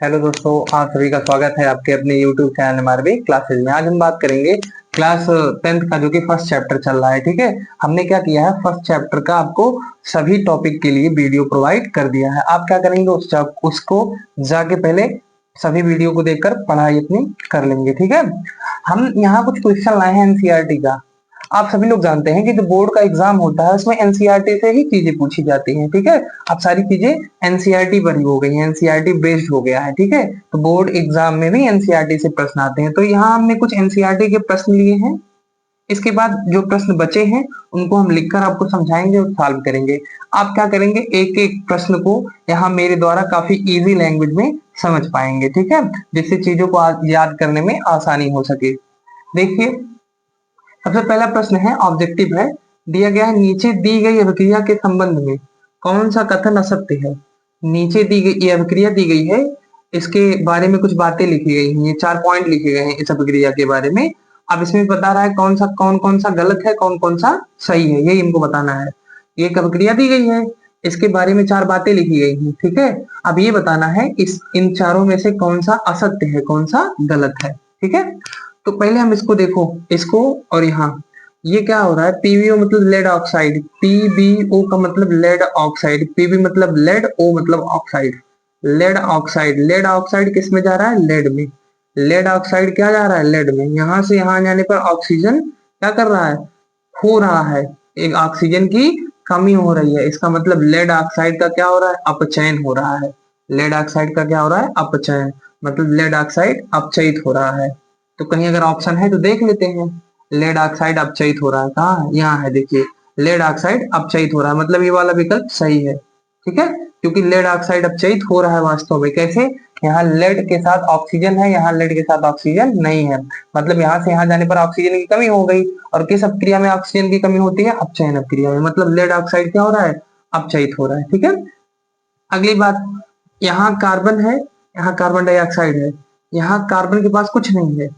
Hello दोस्तों, आप सभी का स्वागत है आपके अपने YouTube चैनल एमआरबी क्लासेज में। आज हम बात करेंगे क्लास 10th का, जो कि फर्स्ट चैप्टर चल रहा है। ठीक है, हमने क्या किया है, फर्स्ट चैप्टर का आपको सभी टॉपिक के लिए वीडियो प्रोवाइड कर दिया है। आप क्या करेंगे, उसको जाके पहले सभी वीडियो को देखकर पढ़ाई अपनी कर लेंगे। ठीक है, हम यहाँ कुछ क्वेश्चन लाए हैं एनसीईआरटी का। आप सभी लोग जानते हैं कि जो बोर्ड का एग्जाम होता है उसमें एनसीईआरटी से ही चीजें पूछी जाती हैं। ठीक है, अब सारी चीजें एनसीईआरटी पर ही हो गई हैं, एनसीईआरटी बेस्ड हो गया है। ठीक है, तो बोर्ड एग्जाम में भी एनसीईआरटी से प्रश्न आते हैं। तो यहाँ हमने कुछ एनसीईआरटी के प्रश्न लिए हैं। इसके बाद जो प्रश्न बचे हैं उनको हम लिखकर आपको समझाएंगे और सॉल्व करेंगे। आप क्या करेंगे, एक एक प्रश्न को यहाँ मेरे द्वारा काफी इजी लैंग्वेज में समझ पाएंगे। ठीक है, जिससे चीजों को याद करने में आसानी हो सके। देखिए, सबसे पहला प्रश्न है, ऑब्जेक्टिव है, दिया गया है नीचे दी गई अभिक्रिया के संबंध में कौन सा कथन असत्य है। नीचे दी गई ये अभिक्रिया दी गई है, इसके बारे में कुछ बातें लिखी गई हैं, ये 4 पॉइंट लिखे गए हैं इस अभिक्रिया के बारे में। अब इसमें बता रहा है कौन कौन सा गलत है, कौन कौन सा सही है, यही इनको बताना है। ये एक अभिक्रिया दी गई है, इसके बारे में 4 बातें लिखी गई हैं। ठीक है, अब ये बताना है इन चारों में से कौन सा असत्य है, कौन सा गलत है। ठीक है, तो पहले हम इसको देखो, इसको और यहाँ ये क्या हो रहा है, पीवीओ मतलब लेड ऑक्साइड, पीबीओ का मतलब लेड ऑक्साइड, पीबी मतलब लेड, ओ मतलब oxide, lead oxide. Lead oxide किस में जा रहा है, लेड में। लेड ऑक्साइड क्या जा रहा है, लेड में। यहां से यहां जाने पर ऑक्सीजन क्या कर रहा है, हो रहा है, एक ऑक्सीजन की कमी हो रही है। इसका मतलब लेड ऑक्साइड का क्या हो रहा है, अपचयन हो रहा है। लेड ऑक्साइड का क्या हो रहा है, अपचयन, मतलब लेड ऑक्साइड अपचयित हो रहा है। तो कहीं अगर ऑप्शन है तो देख लेते हैं। लेड ऑक्साइड अपचयित हो रहा है, कहाँ है, यहाँ है। देखिए, लेड ऑक्साइड अपचयित हो रहा है, मतलब ये वाला विकल्प सही है। ठीक है, क्योंकि लेड ऑक्साइड अपचयित हो रहा है वास्तव में। कैसे, यहाँ लेड के साथ ऑक्सीजन है, यहाँ लेड के साथ ऑक्सीजन नहीं है, मतलब यहाँ से यहाँ जाने पर ऑक्सीजन की कमी हो गई। और किस अपक्रिया में ऑक्सीजन की कमी होती है, अपचयन अपक्रिया में, मतलब लेड ऑक्साइड क्या हो रहा है, अपचयित हो रहा है। ठीक है, अगली बात, यहाँ कार्बन है, यहाँ कार्बन डाइऑक्साइड है, यहाँ कार्बन के पास कुछ नहीं है,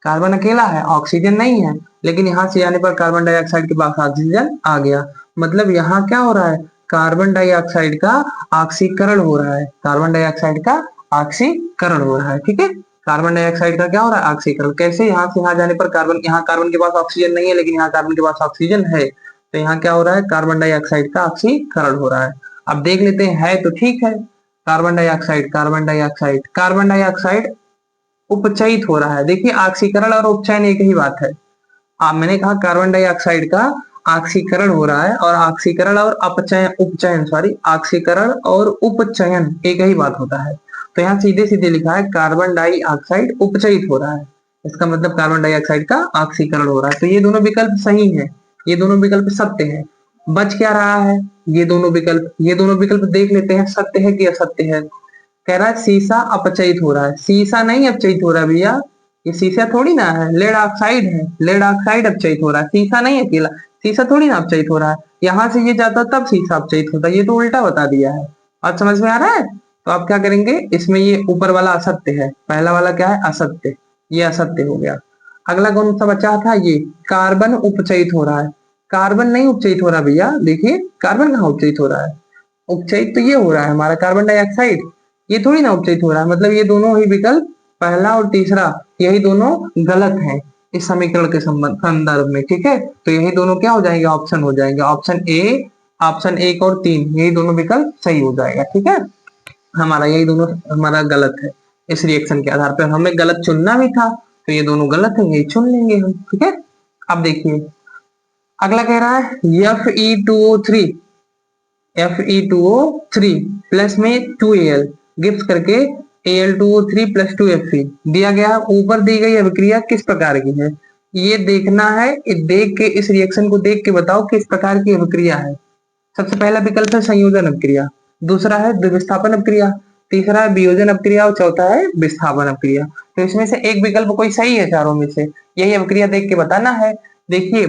कार्बन अकेला है, ऑक्सीजन नहीं है, लेकिन यहाँ से आने पर कार्बन डाइऑक्साइड के पास ऑक्सीजन आ गया। मतलब यहाँ क्या हो रहा है, कार्बन डाइऑक्साइड का ऑक्सीकरण हो रहा है, कार्बन डाइऑक्साइड का ऑक्सीकरण हो रहा है। ठीक है, कार्बन डाइऑक्साइड का क्या हो रहा है, ऑक्सीकरण। कैसे, यहाँ से यहाँ जाने पर कार्बन, यहाँ कार्बन के पास ऑक्सीजन नहीं है, लेकिन यहाँ कार्बन के पास ऑक्सीजन है, तो यहाँ क्या हो रहा है, कार्बन डाइऑक्साइड का ऑक्सीकरण हो रहा है। अब देख लेते हैं, है तो ठीक है। Carbon dioxide, carbon dioxide, carbon dioxide उपचयित हो रहा है। देखिए, ऑक्सीकरण और उपचयन एक ही बात है। मैंने कहा कार्बन डाइऑक्साइड का ऑक्सीकरण हो रहा है, और ऑक्सीकरण और अपचयन, उपचयन सॉरी, ऑक्सीकरण और उपचयन एक ही बात होता है। तो यहाँ सीधे सीधे लिखा है कार्बन डाइऑक्साइड उपचयित हो रहा है, इसका मतलब कार्बन डाइऑक्साइड का ऑक्सीकरण हो रहा है। तो ये दोनों विकल्प सही है, ये दोनों विकल्प सत्य है। बच क्या रहा है, ये दोनों विकल्प, ये दोनों विकल्प देख लेते हैं, सत्य है कि असत्य है। कह रहा है शीशा अपचयित हो रहा है, शीशा नहीं अपचयित हो रहा है भैया, ये शीशा थोड़ी ना है, लेड ऑक्साइड है, लेड ऑक्साइड अपचयित हो रहा है, शीशा नहीं अकेला, शीशा थोड़ी ना अपचयित हो रहा है। यहाँ से ये जाता तब शीशा अपचयित होता, ये तो उल्टा बता दिया है। आज समझ में आ रहा है, तो आप क्या करेंगे, इसमें ये ऊपर वाला असत्य है, पहला वाला क्या है, असत्य, ये असत्य हो गया। अगला कौन सा बचा था, ये कार्बन उपचयित हो रहा है, कार्बन नहीं उपचयित हो रहा भैया। देखिए, कार्बन कहाँ उपचयित हो रहा है, उपचयित तो ये हो रहा है हमारा कार्बन डाइऑक्साइड, ये थोड़ी ना उपचयित हो रहा है। मतलब ये दोनों ही विकल्प, पहला और तीसरा, यही दोनों गलत है इस समीकरण के संदर्भ में। ठीक है, तो यही दोनों क्या हो जाएंगे, ऑप्शन हो जाएंगे, ऑप्शन ए, ऑप्शन 1 और 3, यही दोनों विकल्प सही हो जाएगा। ठीक है, हमारा यही दोनों हमारा गलत है। इस रिएक्शन के आधार पर हमें गलत चुनना भी था, तो ये दोनों गलत है, यही चुन लेंगे हम। ठीक है, अब देखिए, अगला कह रहा है Fe2O3, Fe2O3 प्लस में 2Al गिफ्ट करके Al2O3 प्लस 2Fe दिया गया। ऊपर दी गई अभिक्रिया किस प्रकार की है, ये देखना है। देख के इस रिएक्शन को देख के बताओ किस प्रकार की अभिक्रिया है। सबसे पहला विकल्प है संयोजन अभिक्रिया, दूसरा है द्विविस्थापन अभिक्रिया, तीसरा है वियोजन अभिक्रिया, और चौथा है विस्थापन अभिक्रिया। तो इसमें से एक विकल्प कोई सही है चारों में से, यही अभिक्रिया देख के बताना है। देखिए,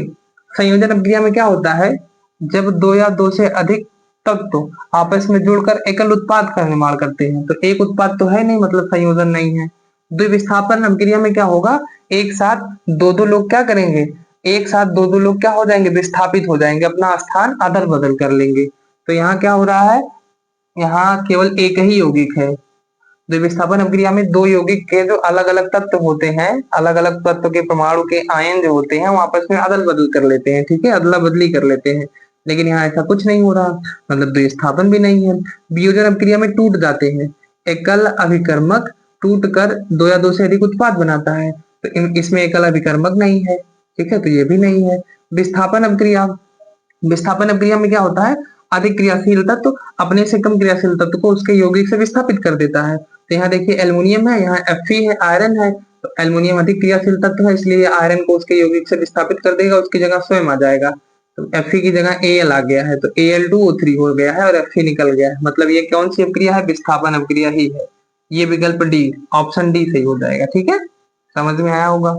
संयोजन अभिक्रिया में क्या होता है, जब दो या दो से अधिक तत्व आपस में जुड़कर एकल उत्पाद का निर्माण करते हैं, तो एक उत्पाद तो है नहीं, मतलब संयोजन नहीं है। द्विविस्थापन अभिक्रिया में क्या होगा, एक साथ दो दो लोग क्या करेंगे, एक साथ दो दो लोग क्या हो जाएंगे, विस्थापित हो जाएंगे, अपना स्थान अदल बदल कर लेंगे। तो यहाँ क्या हो रहा है, यहाँ केवल एक ही यौगिक है, विस्थापन अभिक्रिया में दो यौगिक के जो अलग अलग तत्व होते हैं, अलग अलग तत्व के परमाणु के आयन जो होते हैं वो आपस में अदल बदल कर लेते हैं, ठीक है, अदला बदली कर लेते हैं। लेकिन यहाँ ऐसा कुछ नहीं हो रहा, मतलब विस्थापन भी नहीं है। वियोजन अभिक्रिया में टूट जाते हैं। एकल अभिकर्मक टूट कर दो या दो से अधिक उत्पाद बनाता है, तो इसमें एकल अभिकर्मक नहीं है, ठीक है, तो ये भी नहीं है। विस्थापन अभिक्रिया, विस्थापन अभिक्रिया में क्या होता है, अधिक क्रियाशील तत्व अपने से कम क्रियाशील तत्व को उसके यौगिक से विस्थापित कर देता है। तो यहाँ देखिए एल्युमिनियम है, यहाँ Fe है, आयरन है, तो एल्युमिनियम अधिक क्रियाशील तत्व है, इसलिए आयरन को उसके यौगिक से विस्थापित कर देगा, उसकी जगह स्वयं आ जाएगा। तो Fe की जगह Al आ गया है, तो Al2O3 हो गया है और Fe निकल गया है। मतलब ये कौन सी अभिक्रिया है, विस्थापन अभिक्रिया ही है। ये विकल्प डी, ऑप्शन डी सही हो जाएगा, ठीक है, समझ में आया होगा।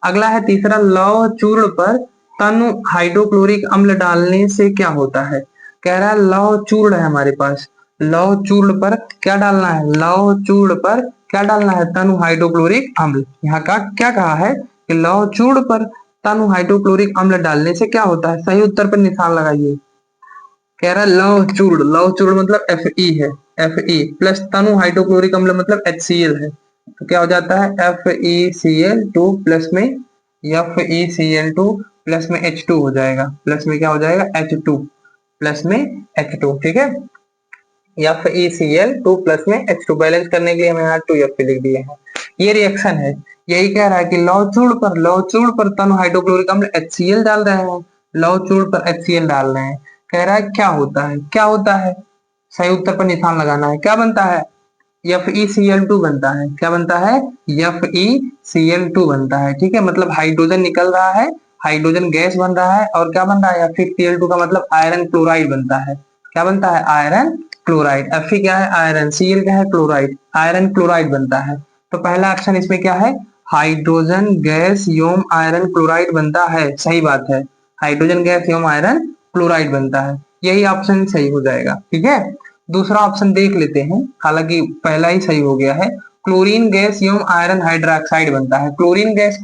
अगला है तीसरा, लौह चूर्ण पर तनु हाइड्रोक्लोरिक अम्ल डालने से क्या होता है। कह रहा है लौह चूर्ण है हमारे पास, लौह चूर्ण पर क्या डालना है, लौह चूर्ण पर क्या डालना है, तनु हाइड्रोक्लोरिक अम्ल। यहाँ का क्या कहा है कि लौह चूर्ण पर तनु हाइड्रोक्लोरिक अम्ल डालने से क्या होता है, सही उत्तर पर निशान लगाइए। कह रहा है लौह चूर्ण, लौह चूर्ण मतलब Fe है, Fe प्लस तनु हाइड्रोक्लोरिक अम्ल मतलब HCl है, तो क्या हो जाता है FeCl2 प्लस में FeCl2 प्लस में H2 हो जाएगा, प्लस में क्या हो जाएगा H2 प्लस में H2, ठीक है, FeCl2 प्लस में H2 बैलेंस करने के लिए हमें यहाँ 2F लिख दिए हैं। ये रिएक्शन है, यही कह रहा है कि लौह चूर्ण पर तनु हाइड्रोक्लोरिक अम्ल HCl डाल रहे हैं, लौह चूर्ण पर HCl डाल रहे हैं। कह रहा है क्या होता है, क्या होता है, सही उत्तर पर निशान लगाना है। क्या बनता है, FeCl2 बनता है। क्या बनता है, FeCl2 बनता है, ठीक है, मतलब हाइड्रोजन निकल रहा है, हाइड्रोजन गैस बन रहा है, और क्या बन रहा है, FeCl2 का मतलब आयरन क्लोराइड बनता है। क्या बनता है, आयरन क्लोराइड। Fe क्या है, आयरन, Cl क्या है, क्लोराइड, आयरन क्लोराइड बनता है। तो पहला ऑप्शन इसमें क्या है, हाइड्रोजन गैस एवं आयरन क्लोराइड बनता है, सही बात है, हाइड्रोजन गैस एवं आयरन क्लोराइड बनता है, यही ऑप्शन सही हो जाएगा, ठीक है। दूसरा ऑप्शन देख लेते हैं, हालांकि पहला ही सही हो गया है, क्लोरीन गैस एवं आयरन हाइड्रोक्साइड बनता है। क्लोरीन गैस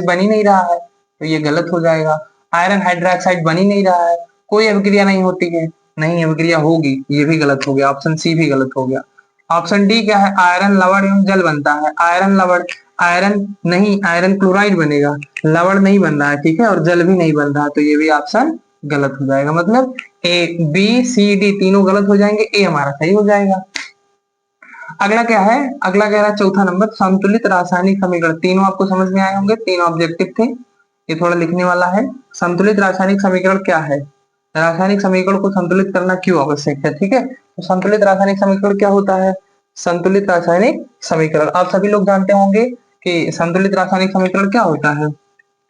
बन ही नहीं रहा है, तो ये गलत हो जाएगा। आयरन हाइड्रोक्साइड बन ही नहीं रहा है, कोई अभिक्रिया नहीं होती है, नहीं अभिक्रिया होगी, ये भी गलत हो गया, ऑप्शन सी भी गलत हो गया। ऑप्शन डी क्या है, आयरन लवण एवं जल बनता है। आयरन लवण, आयरन नहीं, आयरन क्लोराइड बनेगा, लवण नहीं बन रहा है, ठीक है, और जल भी नहीं बन रहा, तो ये भी ऑप्शन गलत हो जाएगा। मतलब A B C D तीनों गलत हो जाएंगे, ए हमारा सही हो जाएगा। अगला क्या है, अगला कह रहा है चौथा नंबर, संतुलित रासायनिक समीकरण। तीनों आपको समझ में आए होंगे, तीनों ऑब्जेक्टिव थे, ये थोड़ा लिखने वाला है। संतुलित रासायनिक समीकरण क्या है, रासायनिक समीकरण को संतुलित करना क्यों आवश्यक है, ठीक है, तो संतुलित रासायनिक समीकरण क्या होता है, संतुलित रासायनिक समीकरण आप सभी लोग जानते होंगे कि संतुलित रासायनिक समीकरण क्या होता है,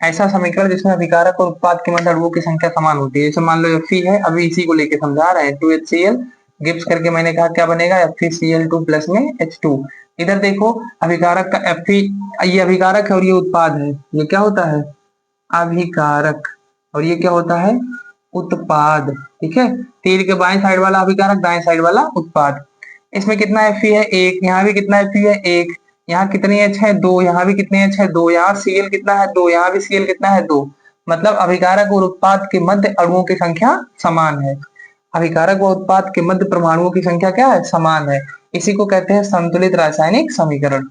ऐसा समीकरण जिसमें अभिकारक और उत्पाद के मध्य अणुओं की संख्या समान होती है। जैसे मान लो Fe है, अभी इसी को लेके समझा रहे हैं, 2HCl गिब्स करके मैंने कहा क्या बनेगा, FeCl2 प्लस में H2। इधर देखो अभिकारक का Fe, ये अभिकारक है और ये उत्पाद है, ये क्या होता है, अभिकारक, और ये क्या होता है, उत्पाद, ठीक है, तीर के बाएं साइड वाला अभिकारक, दाएं साइड वाला उत्पाद। इसमें कितना Fe है, एक, यहाँ भी कितना Fe है, एक, यहाँ कितने H है, दो, यहाँ भी कितने H है, दो, यहाँ Cl कितना है, दो, यहाँ भी Cl कितना है, दो, मतलब अभिकारक और उत्पाद के मध्य अणुओं की संख्या समान है। अभिकारक व उत्पाद के मध्य परमाणुओं की संख्या क्या है, समान है, इसी को कहते हैं संतुलित रासायनिक समीकरण,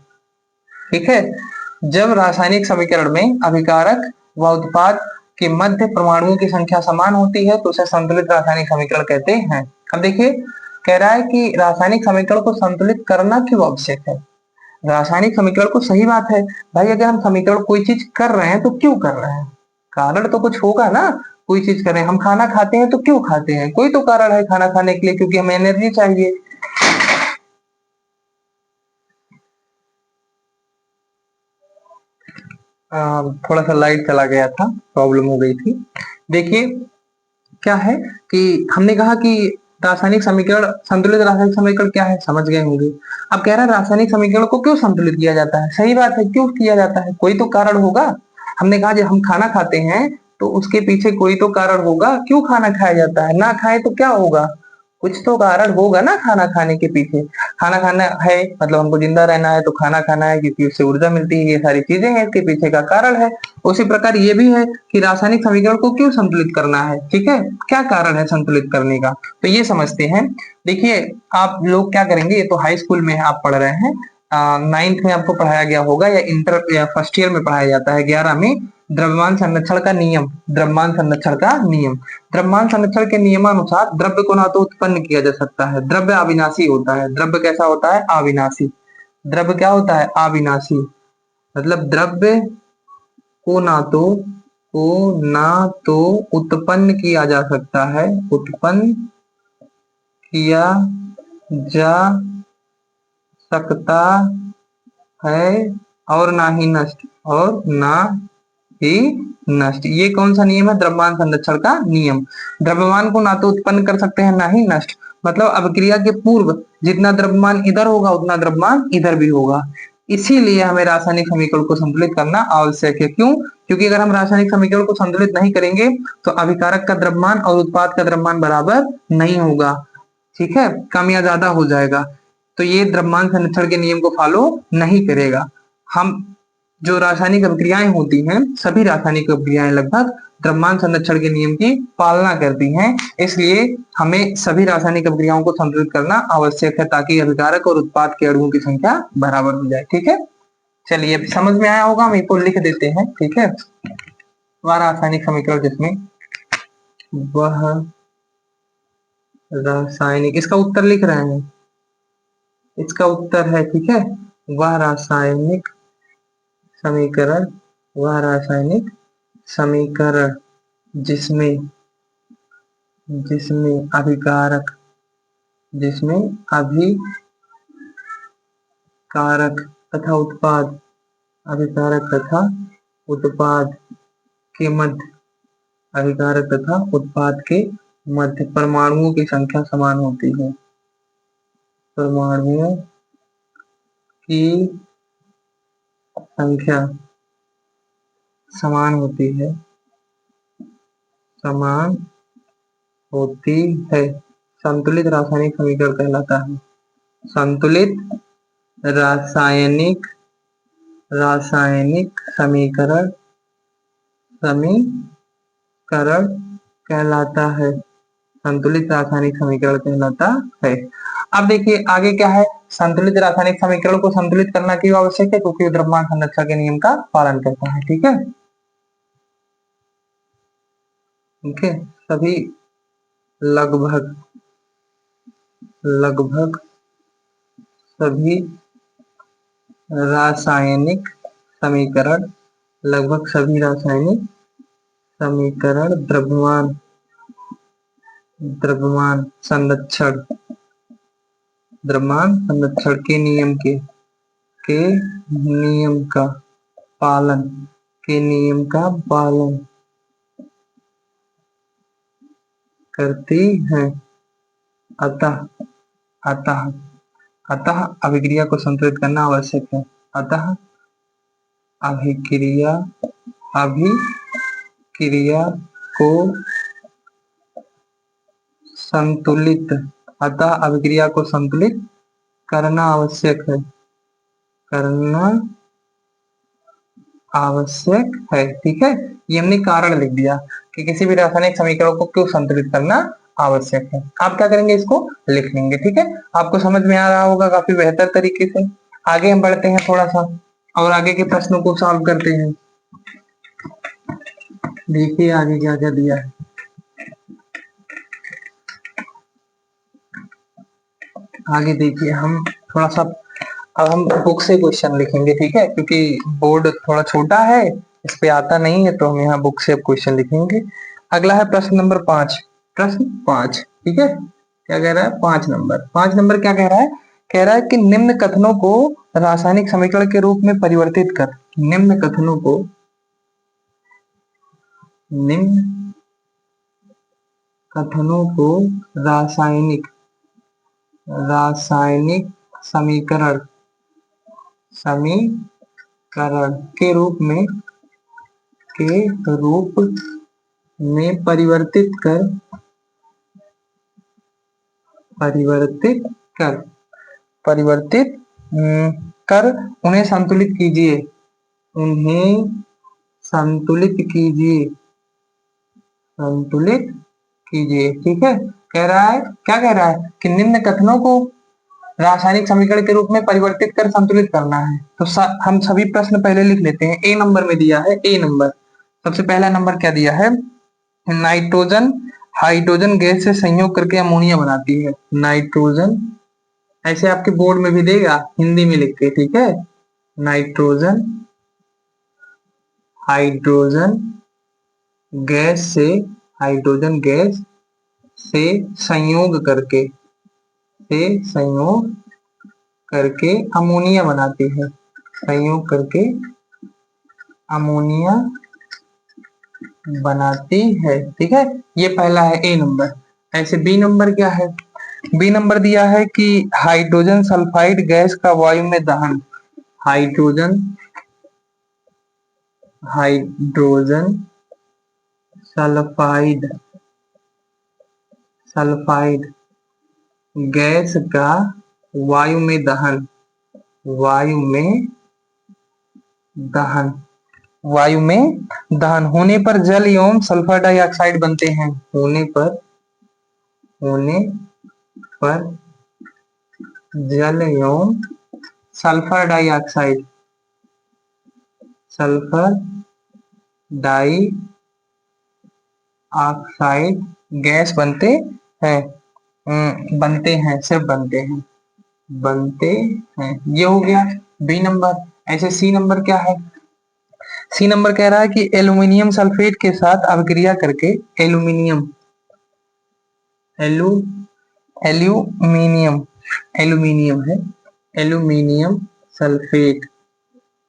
ठीक है। जब रासायनिक समीकरण में अभिकारक व उत्पाद के मध्य परमाणुओं की संख्या समान होती है तो उसे संतुलित रासायनिक समीकरण कहते हैं। अब देखिए कह रहा है कि रासायनिक समीकरण को संतुलित करना क्यों आवश्यक है, रासायनिक समीकरण को, सही बात है भाई, अगर हम समीकरण कोई चीज कर रहे हैं तो क्यों कर रहे हैं, कारण तो कुछ होगा ना, कोई चीज कर रहे हैं, हम खाना खाते हैं तो क्यों खाते हैं, कोई तो कारण है खाना खाने के लिए, क्योंकि हमें एनर्जी चाहिए। थोड़ा सा लाइट चला गया था, प्रॉब्लम हो गई थी। देखिए क्या है कि हमने कहा कि रासायनिक समीकरण, संतुलित रासायनिक समीकरण क्या है, समझ गए होंगे। अब कह रहा है रासायनिक समीकरण को क्यों संतुलित किया जाता है, सही बात है, क्यों किया जाता है, कोई तो कारण होगा। हमने कहा जब हम खाना खाते हैं तो उसके पीछे कोई तो कारण होगा, क्यों खाना खाया जाता है, ना खाए तो क्या होगा, कुछ तो कारण होगा ना खाना खाने के पीछे। खाना खाना है मतलब हमको जिंदा रहना है तो खाना खाना है, क्योंकि उससे ऊर्जा मिलती है, ये सारी चीजें हैं इसके पीछे का कारण है। उसी प्रकार ये भी है कि रासायनिक समीकरण को क्यों संतुलित करना है, ठीक है, क्या कारण है संतुलित करने का, तो ये समझते हैं। देखिए आप लोग क्या करेंगे, ये तो हाई स्कूल में आप पढ़ रहे हैं, 9th में आपको पढ़ाया गया होगा या इंटर या फर्स्ट ईयर में पढ़ाया जाता है, 11 में, द्रव्यमान संरक्षण का नियम। द्रव्यमान संरक्षण का नियम, द्रव्यमान संरक्षण के नियमानुसार द्रव्य को ना तो उत्पन्न किया जा सकता है, द्रव्य अविनाशी होता है। द्रव्य कैसा होता है, अविनाशी। द्रव्य क्या होता है, अविनाशी, मतलब द्रव्य को ना तो उत्पन्न किया जा सकता है, उत्पन्न किया जा सकता है, और ना ही नष्ट, और ना ही नष्ट। ये कौन सा नियम है, द्रव्यमान संरक्षण का नियम। द्रव्यमान को ना तो उत्पन्न कर सकते हैं ना ही नष्ट, मतलब अभिक्रिया के पूर्व जितना द्रव्यमान इधर होगा उतना द्रव्यमान इधर भी होगा। इसीलिए हमें रासायनिक समीकरण को संतुलित करना आवश्यक है। क्यों, क्योंकि अगर हम रासायनिक समीकरण को संतुलित नहीं करेंगे तो अभिकारक का द्रव्यमान और उत्पाद का द्रव्यमान बराबर नहीं होगा, ठीक है, कम या ज्यादा हो जाएगा। तो ये द्रव्यमान संरक्षण के नियम को फॉलो नहीं करेगा। हम जो रासायनिक अभिक्रियाएं होती हैं, सभी रासायनिक अभिक्रियाएं लगभग द्रव्यमान संरक्षण के नियम की पालना करती हैं। इसलिए हमें सभी रासायनिक अभिक्रियाओं को संतुलित करना आवश्यक है, ताकि अभिकारक और उत्पाद के अणुओं की संख्या बराबर हो जाए, ठीक है। चलिए अभी समझ में आया होगा, हम इसको लिख देते हैं, ठीक है। वह रासायनिक समीकरण जिसमें वह रासायनिक, इसका उत्तर लिख रहे हैं, इसका उत्तर है, ठीक है, वह रासायनिक समीकरण, वह रासायनिक समीकरण जिसमें जिसमें अभिकारक, जिसमें अभिकारक तथा उत्पाद, अभिकारक तथा उत्पाद के मध्य, अभिकारक तथा उत्पाद के मध्य परमाणुओं की संख्या समान होती है, परमाणुओं की संख्या समान होती है, समान होती है, संतुलित रासायनिक समीकरण कहलाता है। संतुलित रासायनिक रासायनिक समीकरण समीकरण कहलाता है, संतुलित रासायनिक समीकरण कहलाता है। अब देखिए आगे क्या है, संतुलित रासायनिक समीकरण को संतुलित करना क्यों आवश्यक है, क्योंकि द्रव्यमान संरक्षण के नियम का पालन करता है, ठीक है। ओके, सभी लगभग लगभग सभी रासायनिक समीकरण, लगभग सभी रासायनिक समीकरण द्रव्यमान द्रव्यमान संरक्षण द्रव्यमान संरक्षण के नियम का पालन, के नियम का पालन करती हैं। अतः अतः अतः अभिक्रिया को संतुलित करना आवश्यक है। अतः अभिक्रिया अभिक्रिया को संतुलित, अतः अभिक्रिया को संतुलित करना आवश्यक है, करना आवश्यक है, ठीक है। ये हमने कारण लिख दिया कि किसी भी रासायनिक समीकरण को क्यों संतुलित करना आवश्यक है। आप क्या करेंगे, इसको लिख लेंगे, ठीक है। आपको समझ में आ रहा होगा काफी बेहतर तरीके से। आगे हम बढ़ते हैं थोड़ा सा और आगे के प्रश्नों को सॉल्व करते हैं। देखिए आगे क्या क्या दिया है। आगे देखिए हम थोड़ा सा, अब हम बुक से क्वेश्चन लिखेंगे, ठीक है, क्योंकि बोर्ड थोड़ा छोटा है, इस पे आता नहीं है, तो हम यहाँ बुक से क्वेश्चन लिखेंगे। अगला है प्रश्न नंबर 5, प्रश्न 5, ठीक है। क्या कह रहा है, 5 नंबर, 5 नंबर क्या कह रहा है, कह रहा है कि निम्न कथनों को रासायनिक समीकरण के रूप में परिवर्तित कर। निम्न कथनों को, निम्न कथनों को रासायनिक रासायनिक समीकरण समीकरण के रूप में परिवर्तित कर, परिवर्तित कर, परिवर्तित कर उन्हें संतुलित कीजिए, उन्हें संतुलित कीजिए, संतुलित कीजिए। ठीक है, कह रहा है, क्या कह रहा है कि निम्न कथनों को रासायनिक समीकरण के रूप में परिवर्तित कर संतुलित करना है। तो हम सभी प्रश्न पहले लिख लेते हैं। ए नंबर में दिया है, ए नंबर सबसे पहला नंबर क्या दिया है, नाइट्रोजन हाइड्रोजन गैस से संयोग करके अमोनिया बनाती है। नाइट्रोजन, ऐसे आपके बोर्ड में भी देगा हिंदी में लिख के, ठीक है, नाइट्रोजन हाइड्रोजन गैस से, हाइड्रोजन गैस से संयोग करके, से संयोग करके अमोनिया बनाती है, संयोग करके अमोनिया बनाती है। ठीक है, ये पहला है ए नंबर। ऐसे बी नंबर क्या है, बी नंबर दिया है कि हाइड्रोजन सल्फाइड गैस का वायु में दहन, hydrogen, hydrogen sulphide, sulphide gas का वायु में दहन, वायु में दहन, वायु में दहन होने पर जल एवं सल्फर डाइऑक्साइड बनते हैं, होने पर, होने पर जल एवं sulphur dioxide, sulphur dioxide gas बनते हैं, बनते हैं, सिर्फ बनते हैं, बनते हैं। ये हो गया बी नंबर। ऐसे सी नंबर क्या है, सी नंबर कह रहा है कि एल्यूमिनियम सल्फेट के साथ अभिक्रिया करके, एल्यूमिनियम, एल्यूमिनियम, एल्यूमिनियम है, एल्यूमिनियम सल्फेट,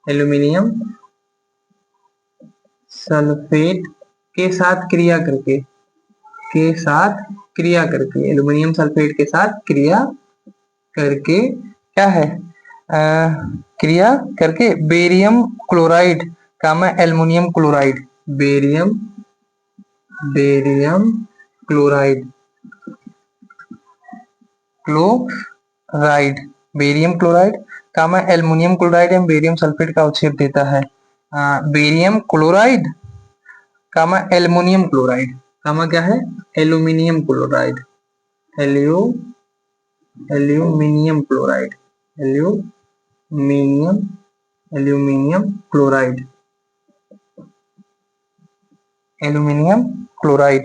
एल्यूमिनियम सल्फेट के साथ क्रिया करके, के साथ क्रिया करके, एल्यूमिनियम सल्फेट के साथ क्रिया करके क्या है, क्रिया करके बेरियम क्लोराइड का मैं aluminium chloride, barium, barium chloride, chloride, barium chloride का मैं एल्युमिनियम क्लोराइड एवं बेरियम सल्फेट का अवक्षेप देता है। बेरियम क्लोराइड का मैं एल्युमिनियम क्लोराइड, का मैं क्या है, aluminium chloride, aluminium chloride, aluminium, aluminium chloride, aluminium chloride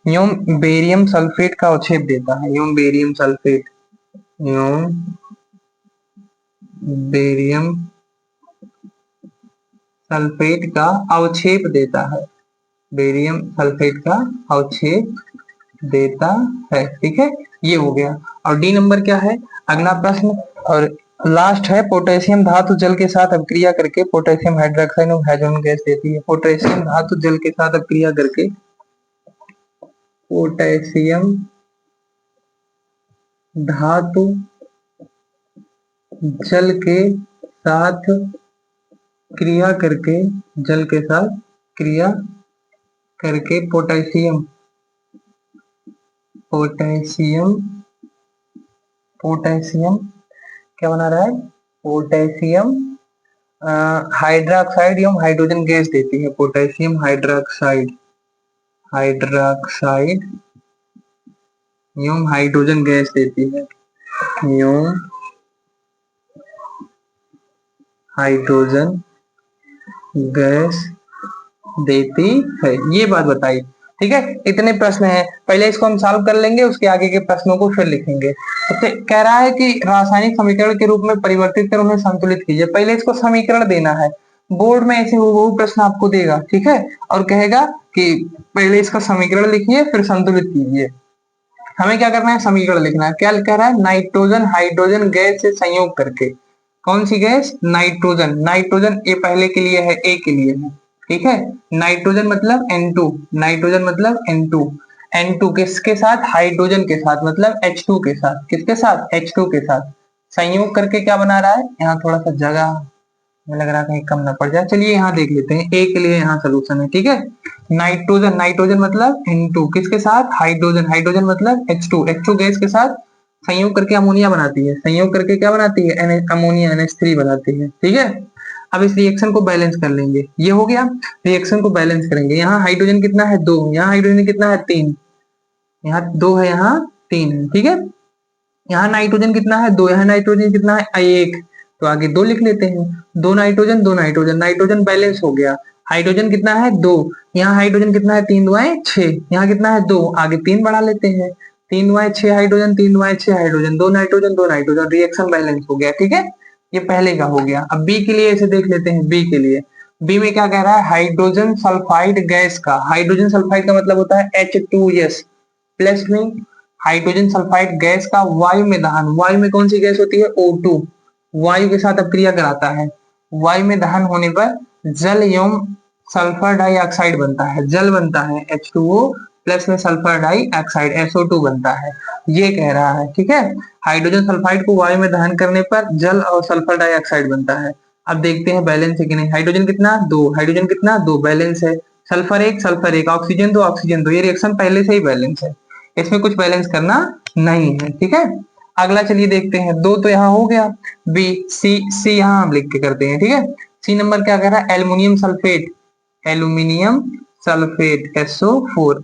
एवं बेरियम सल्फेट का अवक्षेप देता है, एवं बेरियम सल्फेट, एवं बेरियम सल्फेट का अवक्षेप देता है, बेरियम सल्फेट का अवक्षेप देता है। ठीक है, ये हो गया। और डी नंबर क्या है, अगला प्रश्न और लास्ट है, पोटेशियम धातु जल के साथ अभिक्रिया करके पोटेशियम हाइड्रोक्साइड और हाइड्रोजन गैस देती है। पोटेशियम धातु जल के साथ अभिक्रिया करके, पोटेशियम धातु जल के साथ क्रिया करके, जल के साथ क्रिया करके पोटेशियम, पोटेशियम, पोटेशियम क्या बना रहा है, पोटेशियम हाइड्रोक्साइड एवं हाइड्रोजन गैस देती है। पोटेशियम हाइड्रोक्साइड, हाइड्रोक्साइड एवं हाइड्रोजन गैस देती है, एवं हाइड्रोजन गैस देती है। ये बात बताई। ठीक है, इतने प्रश्न हैं, पहले इसको हम सॉल्व कर लेंगे, उसके आगे के प्रश्नों को फिर लिखेंगे। तो कह रहा है कि रासायनिक समीकरण के रूप में परिवर्तित कर उन्हें संतुलित कीजिए। पहले इसको समीकरण देना है, बोर्ड में ऐसे वो प्रश्न आपको देगा, ठीक है, और कहेगा कि पहले इसका समीकरण लिखिए फिर संतुलित कीजिए। हमें क्या करना है, समीकरण लिखना है। क्या कह रहा है, नाइट्रोजन हाइड्रोजन गैस से संयोग करके, कौन सी गैस, नाइट्रोजन, नाइट्रोजन ये पहले के लिए है, ए के लिए है, ठीक है, नाइट्रोजन मतलब N2, नाइट्रोजन मतलब N2, N2 किसके साथ, हाइड्रोजन के साथ, मतलब H2 के साथ, किसके साथ, H2 के साथ संयोग करके क्या बना रहा है। यहाँ थोड़ा सा जगह मुझे लग रहा है कहीं कम ना पड़ जाए, चलिए यहाँ देख लेते हैं, ए के लिए यहाँ सोल्यूशन है, ठीक है। नाइट्रोजन, नाइट्रोजन मतलब N2 किसके साथ, हाइड्रोजन, हाइड्रोजन मतलब H2, H2 गैस के साथ संयोग करके अमोनिया बनाती है, संयोग करके क्या बनाती है, अमोनिया NH3 बनाती है, ठीक है। अब इस रिएक्शन को बैलेंस कर लेंगे, ये हो गया। रिएक्शन को बैलेंस करेंगे, यहाँ हाइड्रोजन कितना है 2, यहाँ हाइड्रोजन कितना है 3, यहाँ 2 है, यहाँ 3 है, ठीक है। यहाँ नाइट्रोजन कितना है 2, यहाँ नाइट्रोजन कितना है 1, तो आगे 2 लिख लेते हैं। 2 नाइट्रोजन 2 नाइट्रोजन, नाइट्रोजन बैलेंस हो गया। हाइड्रोजन कितना है 2, यहाँ हाइड्रोजन कितना है 3 दुआएं 6, यहाँ कितना है 2, आगे 3 बढ़ा लेते हैं। 3 दुआएं 6 हाइड्रोजन, 3 दुआएं 6 hydrogen, 2 nitrogen 2 nitrogen, reaction balance हो गया, ठीक है। ये पहले का हो गया। अब बी के लिए ऐसे देख लेते हैं, बी के लिए। बी में क्या कह रहा है, हाइड्रोजन सल्फाइड गैस का, हाइड्रोजन सल्फाइड का मतलब होता है H2S प्लस में हाइड्रोजन सल्फाइड गैस का वायु में दहन, वायु में कौन सी गैस होती है O2, वायु के साथ अपक्रिया कराता है। वायु में दहन होने पर जल एवं सल्फर डाइऑक्साइड बनता है, जल बनता है H2O प्लस में सल्फर डाइऑक्साइड SO2 बनता है, ये कह रहा है, ठीक है। हाइड्रोजन सल्फाइड को वायु में दहन करने पर जल और सल्फर डाइऑक्साइड बनता है। अब देखते हैं बैलेंस है कि नहीं। हाइड्रोजन कितना 2, हाइड्रोजन कितना 2, बैलेंस है। सल्फर 1 सल्फर 1, ऑक्सीजन 2 ऑक्सीजन 2, ये रिएक्शन पहले से ही बैलेंस है, इसमें कुछ बैलेंस करना नहीं है, ठीक है। अगला चलिए देखते हैं, 2 तो यहाँ हो गया। बी सी यहाँ हम लिख के करते हैं, ठीक है। सी नंबर क्या कह रहा है, aluminium sulphate, aluminium sulphate SO4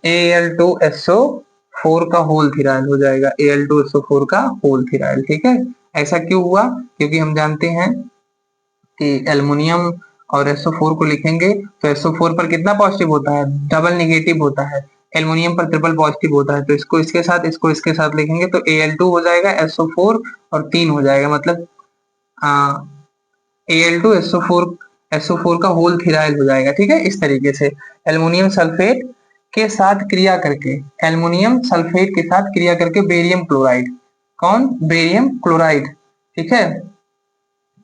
Al2SO4 का होल थिराइल हो जाएगा, Al2SO4 का होल थिराइल, ठीक है। ऐसा क्यों हुआ, क्योंकि हम जानते हैं कि एल्युमिनियम और SO4 को लिखेंगे तो SO4 पर कितना पॉजिटिव होता है, डबल निगेटिव होता है। एल्युमिनियम पर ट्रिपल पॉजिटिव होता है, तो इसको इसके साथ, इसको इसके साथ लिखेंगे तो Al2 हो जाएगा, SO4 और 3 हो जाएगा, मतलब Al2SO4 का होल थिराइल हो जाएगा, ठीक है। इस तरीके से एल्युमिनियम सल्फेट के साथ क्रिया करके, एल्युमिनियम सल्फेट के साथ क्रिया करके बेरियम क्लोराइड, कौन, बेरियम क्लोराइड, ठीक है।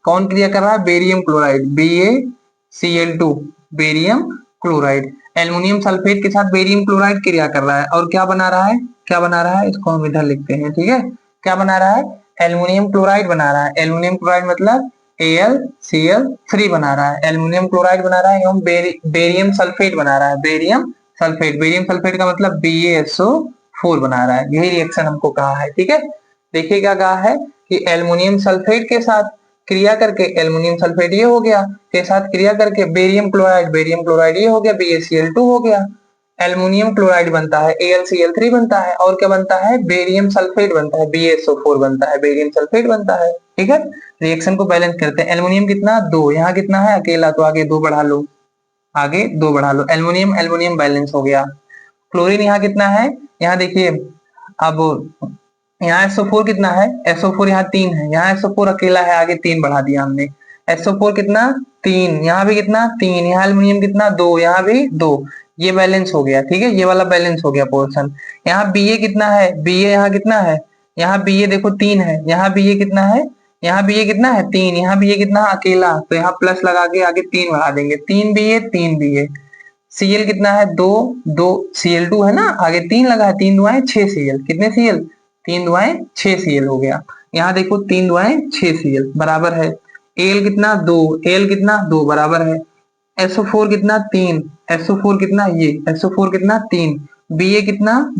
कौन क्रिया कर रहा है, barium chloride, BaCl2, barium chloride. Aluminium sulphate के साथ बेरियम क्लोराइड क्रिया कर रहा है और क्या बना रहा है, क्या बना रहा है, इसको हम इधर लिखते हैं, ठीक है। क्या बना रहा है, एल्युमिनियम क्लोराइड बना रहा है। एल्युमिनियम क्लोराइड मतलब AlCl3 बना रहा है, एल्युमिनियम क्लोराइड बना रहा है एवं बेरियम सल्फेट बना रहा है, बेरियम सल्फेट, बेरियम सल्फेट का मतलब BaSO4 बना रहा है, यही रिएक्शन हमको कहा है, ठीक है। देखिए क्या कहा है कि एल्युमिनियम सल्फेट के साथ क्रिया करके, एल्युमिनियम सल्फेट ये हो गया, के साथ क्रिया करके बेरियम क्लोराइड ये हो गया, BaCl2 हो गया। एल्युमिनियम क्लोराइड बनता है, AlCl3 बनता है, और क्या बनता है, बेरियम सल्फेट बनता है, BaSO4 बनता है, बेरियम सल्फेट बनता है, ठीक है। रिएक्शन को बैलेंस करते हैं। एल्युमिनियम कितना 2, यहाँ कितना है अकेला, तो आगे 2 बढ़ा लो, आगे 2 बढ़ा लो, एल्युमिनियम एल्युमिनियम बैलेंस हो गया। क्लोरीन यहाँ कितना है, यहाँ देखिए, अब यहाँ SO4 कितना है, SO4 यहाँ 3 है, यहाँ SO4 अकेला है, आगे 3 बढ़ा दिया हमने। SO4 कितना 3, यहाँ भी कितना 3, यहाँ एल्युमिनियम कितना 2, यहाँ भी 2, ये बैलेंस हो गया, ठीक है, ये वाला बैलेंस हो गया पोर्शन। यहाँ Ba कितना है, Ba यहाँ कितना है, यहाँ Ba देखो 3 है, यहाँ Ba कितना है, यहाँ Ba कितना है 3, यहाँ Ba कितना है अकेला, तो यहाँ प्लस लगा के आगे 3 बढ़ा देंगे, 3 Ba। Cl कितना है 2, 2 Cl2 है ना, आगे 3 लगा है, 3 दुआएं 6 Cl, कितने Cl, 3 दुआएं 6 Cl हो गया। यहाँ देखो 3 दुआएं 6 Cl बराबर है, Al कितना 2, Al कितना 2 बराबर है, SO4 कितना 3, SO4 कितना ये, SO4 कितना 3, Ba कितना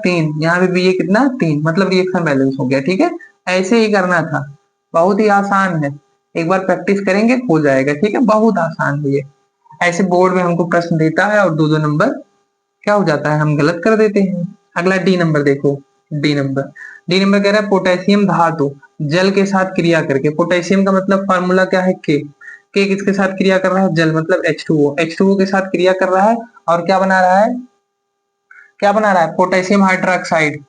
3, यहाँ भी Ba कितना 3, मतलब रिएक्शन बैलेंस हो गया, ठीक है। ऐसे ही करना था, बहुत ही आसान है, एक बार प्रैक्टिस करेंगे हो जाएगा, ठीक है, बहुत आसान है ये। ऐसे बोर्ड में हमको प्रश्न देता है और 2-2 नंबर क्या हो जाता है, हम गलत कर देते हैं। अगला डी नंबर देखो, डी नंबर कह रहा है पोटेशियम धातु जल के साथ क्रिया करके, पोटेशियम का मतलब फार्मूला क्या है के किसके साथ क्रिया कर रहा है, जल मतलब H2O के साथ क्रिया कर रहा है, और क्या बना रहा है, क्या बना रहा है, पोटेशियम हाइड्रोक्साइड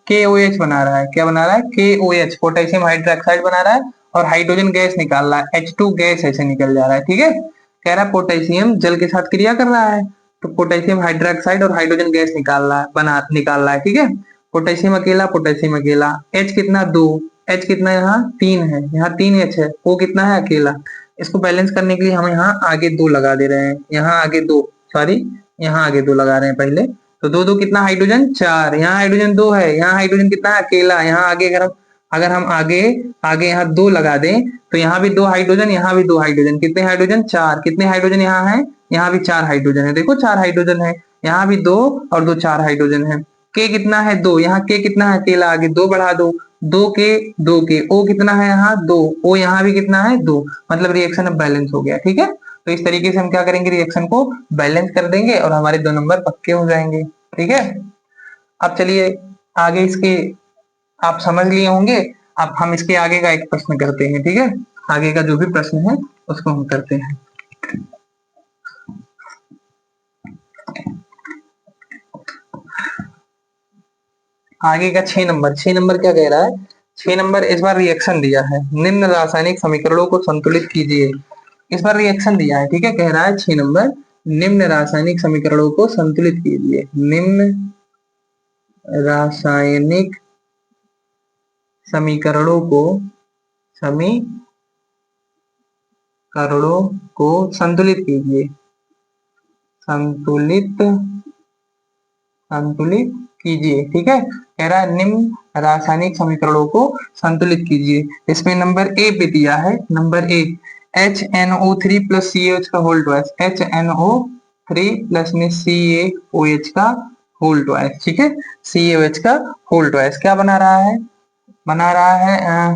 KOH बना रहा है, क्या बना रहा है, KOH, पोटेशियम हाइड्रोक्साइड बना रहा है, और हाइड्रोजन गैस निकाल रहा है, H2 गैस ऐसे निकल जा रहा है, ठीक है। कह रहा है पोटेशियम जल के साथ क्रिया कर रहा है, तो पोटेशियम हाइड्रोक्साइड और हाइड्रोजन गैस निकाल रहा है, ठीक है। पोटेशियम अकेला H कितना 2, H कितना यहाँ 3 है, यहाँ 3H है, O कितना है अकेला। इसको बैलेंस करने के लिए हम यहाँ आगे 2 लगा दे रहे हैं, यहाँ आगे 2 लगा रहे हैं पहले, तो 2 2 कितना हाइड्रोजन 4, यहाँ हाइड्रोजन 2 है, यहाँ हाइड्रोजन कितना है अकेला, यहाँ आगे अगर हम आगे यहाँ 2 लगा दें तो यहाँ भी 2 हाइड्रोजन, यहाँ भी 2 हाइड्रोजन, कितने हाइड्रोजन 4, कितने हाइड्रोजन यहाँ है, यहाँ भी 4 हाइड्रोजन है, देखो 4 हाइड्रोजन है, यहाँ भी 2 और 2 4 हाइड्रोजन है। के कितना है 2, यहाँ के कितना है अकेला, आगे 2 बढ़ा दो, 2 के ओ कितना है यहाँ 2, ओ यहाँ भी कितना है 2, मतलब रिएक्शन अब बैलेंस हो गया। ठीक है, तो इस तरीके से हम क्या करेंगे, रिएक्शन को बैलेंस कर देंगे और हमारे 2 नंबर पक्के हो जाएंगे। ठीक है, अब चलिए आगे इसके आप समझ लिए होंगे। अब हम इसके आगे का एक प्रश्न करते हैं। ठीक है, आगे का जो भी प्रश्न है उसको हम करते हैं। आगे का 6 नंबर, 6 नंबर क्या कह रहा है, 6 नंबर इस बार रिएक्शन दिया है, निम्न रासायनिक समीकरणों को संतुलित कीजिए। इस बार रिएक्शन दिया है। ठीक है, कह रहा है 6 नंबर, निम्न रासायनिक समीकरणों को संतुलित कीजिए। निम्न रासायनिक समीकरणों को संतुलित कीजिए। संतुलित कीजिए। ठीक है, कह रहा है निम्न रासायनिक समीकरणों को संतुलित कीजिए। इसमें नंबर ए पे दिया है, number A HNO3 plus CaOH का होल ट्वाइस, HNO3 प्लस में CaOH का होल ट्वाइस। ठीक है, CaOH का होल ट्वाइस क्या बना रहा है, बना रहा है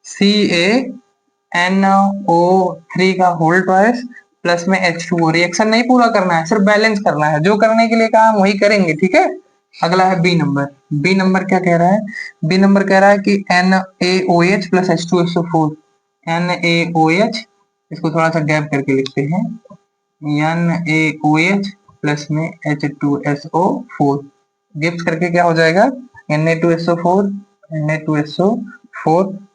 CaNO3 का होल ट्वाइस प्लस में H2O। रिएक्शन नहीं पूरा करना है, सिर्फ बैलेंस करना है, जो करने के लिए कहा हम वही करेंगे। ठीक है, अगला है बी नंबर। बी नंबर क्या कह रहा है, बी नंबर कह रहा है कि NaOH प्लस H2SO4, NaOH, इसको थोड़ा सा गैप करके लिखते हैं, NaOH प्लस में H2SO4 गिफ्ट करके क्या हो जाएगा, Na2SO4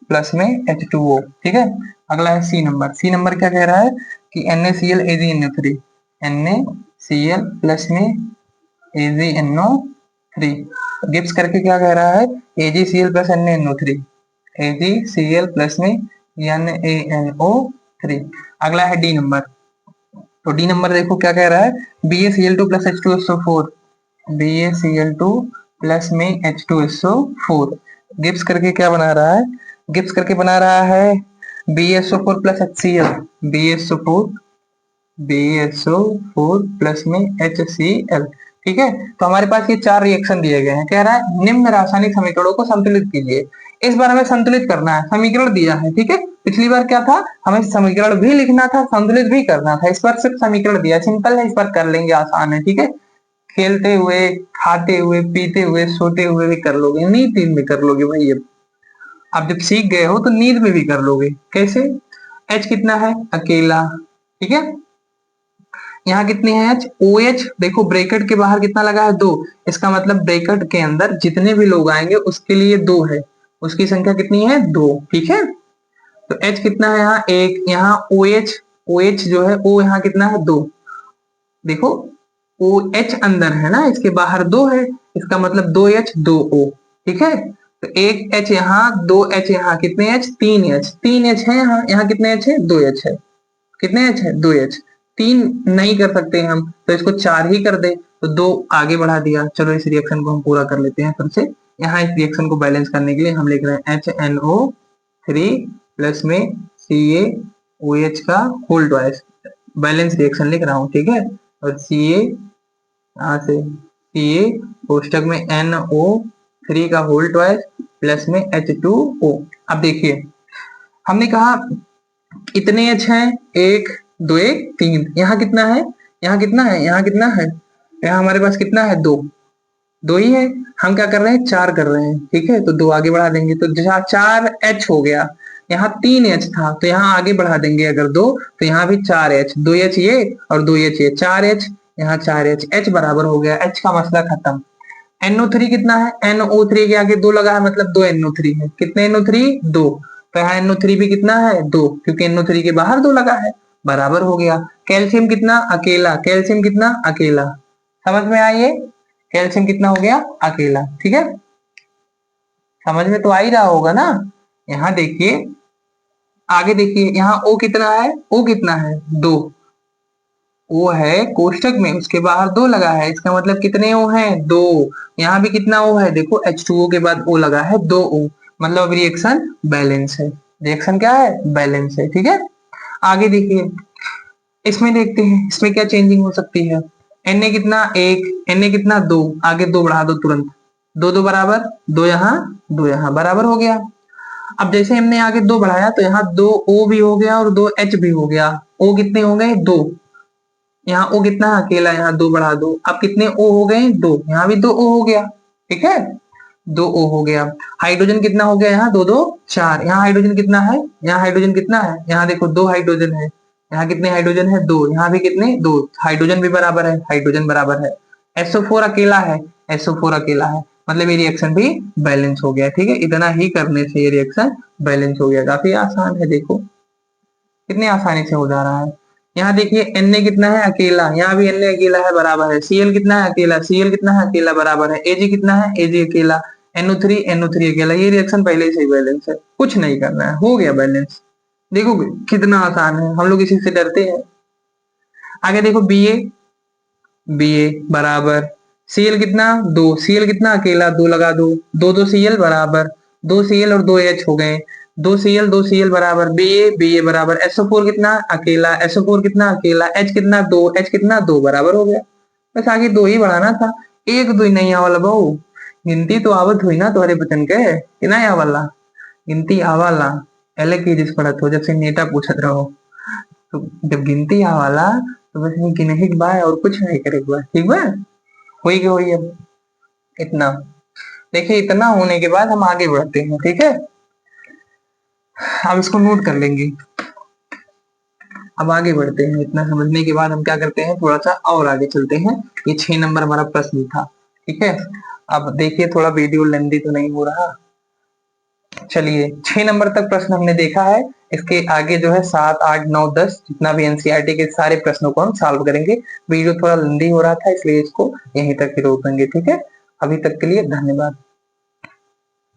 प्लस में H2O। ठीक है, अगला है सी नंबर। सी नंबर क्या कह रहा है कि NaCl AgNO3, NaCl प्लस में AgNO3 गिफ्ट करके क्या कह रहा है, AgCl plus NaNO3, AgCl plus में NaNO3। अगला है डी नंबर। तो डी नंबर देखो क्या कह रहा है, BaCl2 plus H2SO4, BaCl2 plus में H2SO4 गिफ्ट करके क्या बना रहा है, गिफ्ट करके बना रहा है BaSO4 plus HCl, BaSO4 plus में HCl। ठीक है, तो हमारे पास ये 4 रिएक्शन दिए गए हैं। कह रहा है निम्न रासायनिक समीकरणों को संतुलित कीजिए। इस बार हमें संतुलित करना है, समीकरण दिया है। ठीक है, पिछली बार क्या था, हमें समीकरण भी लिखना था, संतुलित भी करना था। इस बार सिर्फ समीकरण दिया, सिंपल है, इस बार कर लेंगे, आसान है। ठीक है, खेलते हुए, खाते हुए, पीते हुए, सोते हुए भी कर लोगे, नींद में कर लोगे भाई। अब जब सीख गए हो तो नींद में भी कर लोगे। कैसे, H कितना है अकेला। ठीक है, यहाँ कितनी है H, OH देखो ब्रैकेट के बाहर कितना लगा है 2, इसका मतलब ब्रैकेट के अंदर जितने भी लोग आएंगे उसके लिए 2 है, उसकी संख्या कितनी है 2। ठीक है, तो H कितना है यहाँ 1, यहाँ OH जो है O यहाँ कितना है 2, देखो OH अंदर है ना, इसके बाहर 2 है, इसका मतलब 2H 2O। ठीक है, तो 1H यहाँ, 2H यहाँ, कितने H 3H है यहाँ, यहाँ कितने H है 2H है, कितने H है 2H। 3 नहीं कर सकते हम तो इसको 4 ही कर दे, तो 2 आगे बढ़ा दिया। चलो इस रिएक्शन को हम पूरा कर लेते हैं फिर से। यहाँ इस रिएक्शन को बैलेंस करने के लिए हम लिख रहे हैं HNO3 प्लस में CaOH का होल ट्वाइस, बैलेंस रिएक्शन लिख रहा हूँ। ठीक है, और यहाँ से कोष्टक में NO3 का होल ट्वाइस प्लस में H2O। अब देखिए हमने कहा कितने H हैं, 1 2 1 3, यहाँ कितना है, यहाँ कितना है, यहाँ कितना है, यहाँ हमारे पास कितना है 2 ही है। हम क्या कर रहे हैं 4 कर रहे हैं। ठीक है, तो 2 आगे बढ़ा देंगे, तो जहाँ 4H हो गया, यहाँ 3H था तो यहाँ आगे बढ़ा देंगे अगर 2, तो यहाँ भी 4H, 2H ये और 2H ये, 4H यहाँ 4H, H बराबर हो गया, H का मसला खत्म। NO3 कितना है, NO3 के आगे 2 लगा है मतलब 2 NO3 है, कितने NO3 2, तो यहाँ NO3 भी कितना है 2, क्योंकि NO3 के बाहर 2 लगा है, बराबर हो गया। कैल्शियम कितना अकेला, कैल्शियम कितना अकेला, समझ में आइए, कैल्शियम कितना हो गया अकेला। ठीक है, समझ में तो आ ही रहा होगा ना। यहाँ देखिए आगे देखिए, यहाँ O कितना है, O कितना है 2, O है कोष्टक में, उसके बाहर 2 लगा है, इसका मतलब कितने O हैं 2। यहाँ भी कितना O है, देखो H2O के बाद O लगा है 2O, मतलब अब रिएक्शन बैलेंस है। रिएक्शन क्या है, बैलेंस है। ठीक है, आगे देखिए इसमें देखते हैं इसमें क्या चेंजिंग हो सकती है। एन ए कितना 1, एन ए कितना 2, आगे 2 बढ़ा दो तुरंत, 2 2 बराबर, 2 यहाँ 2 यहाँ, बराबर हो गया। अब जैसे हमने आगे 2 बढ़ाया तो यहाँ 2 ओ भी हो गया और 2 एच भी हो गया। ओ कितने हो गए 2, यहाँ ओ कितना है अकेला, यहाँ 2 बढ़ा दो, अब कितने ओ हो गए 2, यहाँ भी 2 ओ हो गया, ठीक है 2 ओ हो गया। हाइड्रोजन कितना हो गया यहाँ 2 2 4, यहाँ हाइड्रोजन कितना है, यहाँ हाइड्रोजन कितना है, यहाँ देखो 2 हाइड्रोजन है, यहाँ कितने हाइड्रोजन है 2, यहाँ भी कितने 2, हाइड्रोजन भी बराबर है, हाइड्रोजन बराबर है। SO4 अकेला है, SO4 अकेला है, मतलब ये रिएक्शन भी बैलेंस हो गया, ठीक है। इतना ही करने से ये रिएक्शन बैलेंस हो गया, काफी आसान है, देखो कितनी आसानी से हो जा रहा है। यहाँ देखिए Na कितना है अकेला, यहाँ भी Na अकेला है बराबर है, Cl कितना है अकेला, Cl कितना है अकेला बराबर है, Ag कितना है Ag अकेला, NO3 अकेला। ये रिएक्शन पहले से ही बैलेंस है, कुछ नहीं करना है, हो गया बैलेंस। देखो कितना आसान है, हम लोग इसी से डरते हैं। आगे देखो Ba बराबर Cl कितना 2, Cl कितना अकेला 2 लगा दो, 2 2 Cl बराबर 2 Cl और 2 H हो गए, 2 Cl बराबर Ba बराबर SO4 कितना अकेला, SO4 कितना अकेला, H कितना 2, H कितना 2 बराबर हो गया। बस आगे 2 ही बढ़ाना था, 1 2 नहीं आवला बहु, गिनती तो आवत हुई ना तुम्हारे बचन के कि नहीं आवला, गिनती आवाला पहले की जिस पढ़त हो, जब से नेटा पूछत रहो, तो जब गिनती आवाला तो बस नहीं गिनही के बा और कुछ नहीं करे के बा, ठीक बा हुई के हुई। अब इतना देखिए, इतना होने के बाद हम आगे बढ़ते हैं, ठीक है। अब इसको नोट कर लेंगे, अब आगे बढ़ते हैं। इतना समझने के बाद हम क्या करते हैं, थोड़ा सा और आगे चलते हैं। ये 6 नंबर हमारा प्रश्न था, ठीक है। अब देखिए थोड़ा वीडियो लेंदी तो नहीं हो रहा, चलिए 6 नंबर तक प्रश्न हमने देखा है। इसके आगे जो है 7 8 9 10 जितना भी एनसीईआरटी के सारे प्रश्नों को हम सॉल्व करेंगे। वीडियो थोड़ा लंबी हो रहा था इसलिए इसको यहीं तक ही रोकेंगे, ठीक है। अभी तक के लिए धन्यवाद।